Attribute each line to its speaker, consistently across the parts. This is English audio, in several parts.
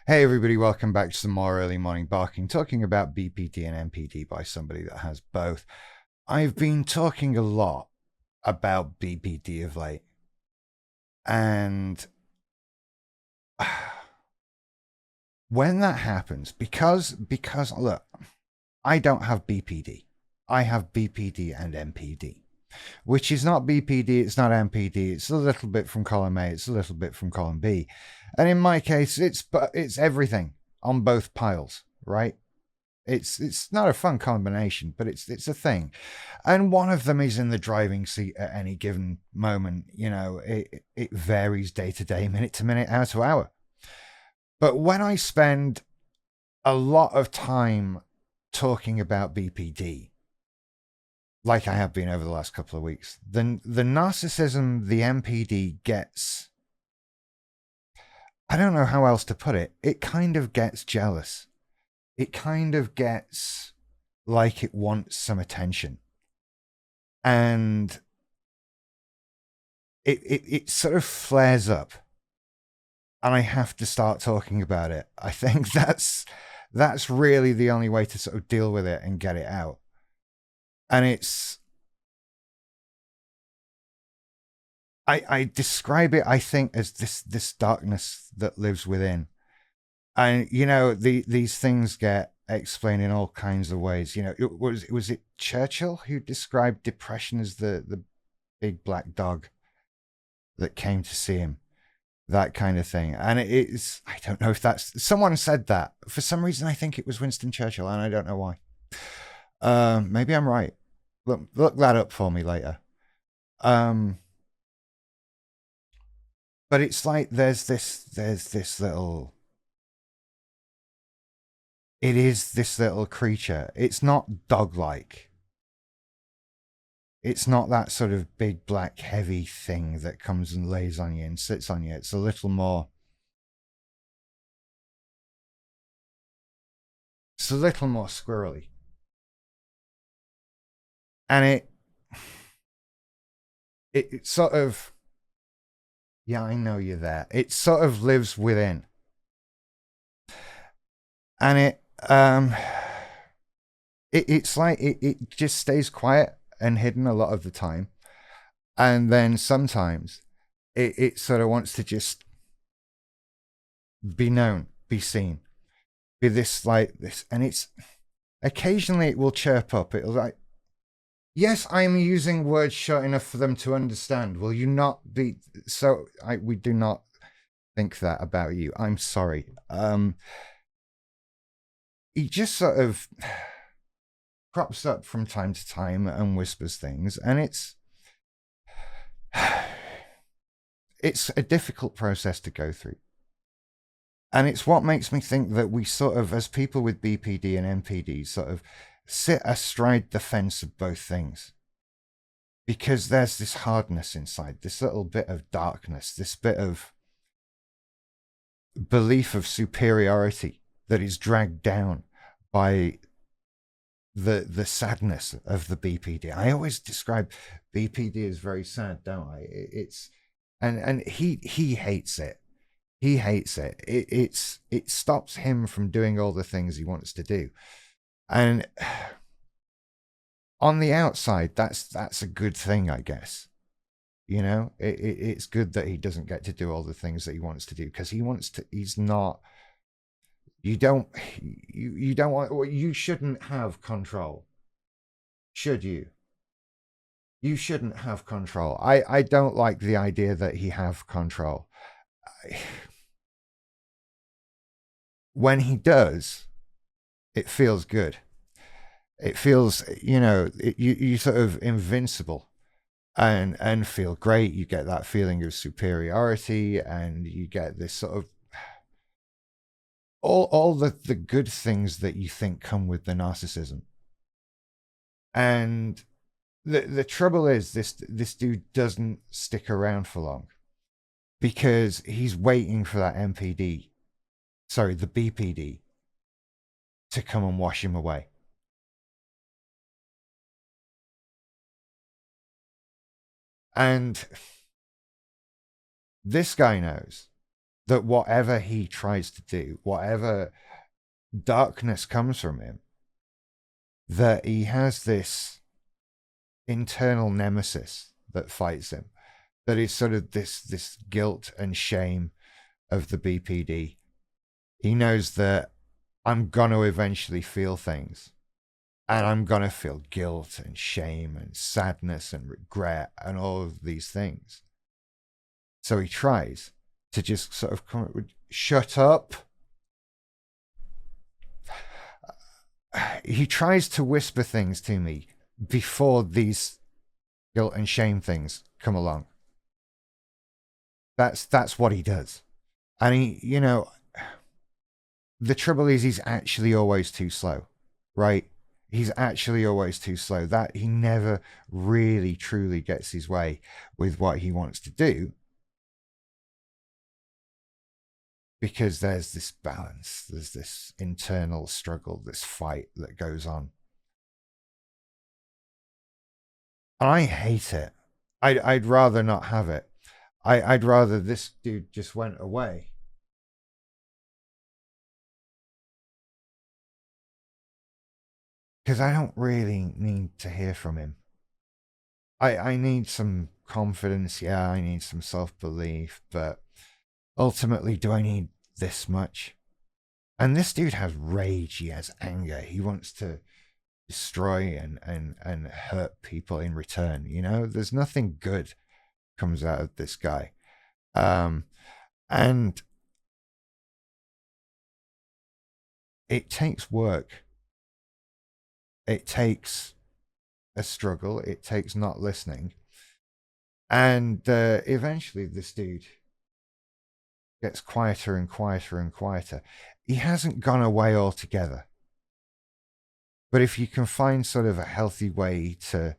Speaker 1: Hey everybody, welcome back to some more early morning barking, talking about BPD and MPD by somebody that has both. I've been talking a lot about BPD of late, and when that happens, because look, I don't have BPD. I have BPD and MPD, which is not BPD, it's not MPD. It's a little bit from column A, it's a little bit from column B. And in my case, it's everything on both piles, right? It's not a fun combination, but it's a thing. And one of them is in the driving seat at any given moment. You know, it varies day to day, minute to minute, hour to hour. But when I spend a lot of time talking about BPD, like I have been over the last couple of weeks, then the narcissism, the MPD gets, I don't know how else to put it, it kind of gets jealous. It kind of gets like it wants some attention. And it sort of flares up. And I have to start talking about it. I think that's really the only way to sort of deal with it and get it out. And it's, I describe it, I think, as this darkness that lives within. And, you know, these things get explained in all kinds of ways. You know, was it Churchill who described depression as the big black dog that came to see him? That kind of thing. And it is, I don't know if that's, someone said that. For some reason, I think it was Winston Churchill, and I don't know why. Maybe I'm right. Look that up for me later. But it's like there's this little, it is this little creature. It's not dog-like. It's not that sort of big, black, heavy thing that comes and lays on you and sits on you. It's a little more, squirrely. And it sort of, yeah, I know you're there. It sort of lives within. And it's like it just stays quiet and hidden a lot of the time. And then sometimes it sort of wants to just be known, be seen, be this like this. And it's occasionally it will chirp up. It'll like, yes, I'm using words short enough for them to understand. Will you not be so? We do not think that about you. I'm sorry. He just sort of crops up from time to time and whispers things, and it's a difficult process to go through. And it's what makes me think that we sort of, as people with BPD and MPD, sort of sit astride the fence of both things. Because there's this hardness inside, this little bit of darkness, this bit of belief of superiority that is dragged down by the sadness of the BPD. I always describe BPD as very sad, don't I? It's and he hates it. He hates it. It stops him from doing all the things he wants to do. And on the outside, that's a good thing, I guess. You know, it's good that he doesn't get to do all the things that he wants to do, because he's not, you don't want, you shouldn't have control. Should you? You shouldn't have control. I don't like the idea that he have control. When he does, it feels good. It feels, you know, you sort of invincible and feel great. You get that feeling of superiority, and you get this sort of all the good things that you think come with the narcissism. And the trouble is, this dude doesn't stick around for long, because he's waiting for that MPD, sorry, the BPD, to come and wash him away. And this guy knows that whatever he tries to do, whatever darkness comes from him, that he has this internal nemesis that fights him, that is sort of this guilt and shame of the BPD. He knows that I'm gonna eventually feel things, and I'm gonna feel guilt and shame and sadness and regret and all of these things. So he tries to just sort of come up with, shut up. He tries to whisper things to me before these guilt and shame things come along. That's what he does. And he, you know, the trouble is he's actually always too slow, right? He's actually always too slow. That he never really truly gets his way with what he wants to do, because there's this balance, there's this internal struggle, this fight that goes on. And I hate it. I'd rather not have it. I'd rather this dude just went away. Because I don't really need to hear from him. I need some confidence, yeah, I need some self-belief, but ultimately, do I need this much? And this dude has rage, he has anger, he wants to destroy and hurt people in return. You know, there's nothing good comes out of this guy. And it takes work. It takes a struggle. It takes not listening. And eventually this dude gets quieter and quieter and quieter. He hasn't gone away altogether. But if you can find sort of a healthy way to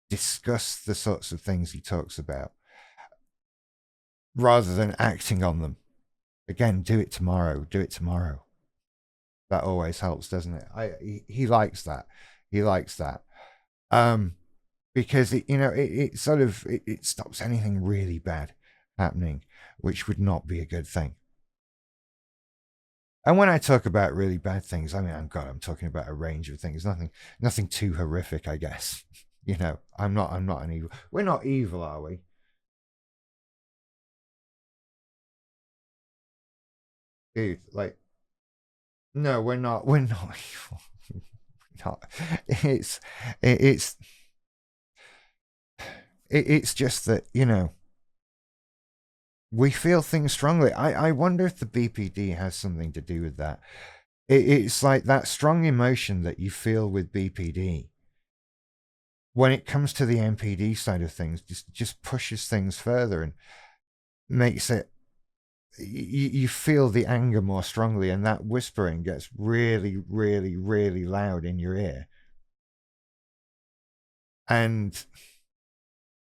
Speaker 1: discuss the sorts of things he talks about, rather than acting on them, again, do it tomorrow. Do it tomorrow. That always helps, doesn't it? He likes that. He likes that. Because it sort of it stops anything really bad happening, which would not be a good thing. And when I talk about really bad things, I mean, I'm talking about a range of things. Nothing too horrific, I guess. You know, I'm not an evil. We're not evil, are we? Dude, like, no, we're not. We're not evil. Not. It's it's it's just that, you know, we feel things strongly. I wonder if the BPD has something to do with that. It's like that strong emotion that you feel with BPD. When it comes to the NPD side of things, just pushes things further and makes it, you feel the anger more strongly, and that whispering gets really, really, really loud in your ear. And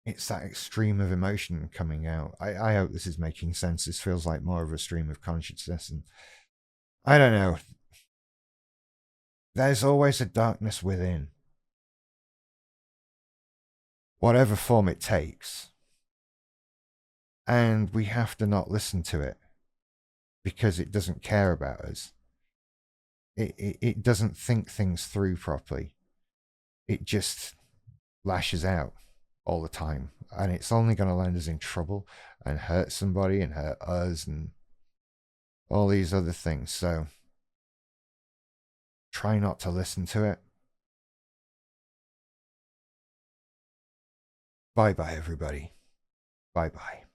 Speaker 1: it's that extreme of emotion coming out. I hope this is making sense. This feels like more of a stream of consciousness. And I don't know. There's always a darkness within, whatever form it takes. And we have to not listen to it because it doesn't care about us. It doesn't think things through properly. It just lashes out all the time. And it's only going to land us in trouble and hurt somebody and hurt us and all these other things. So try not to listen to it. Bye bye, everybody. Bye bye.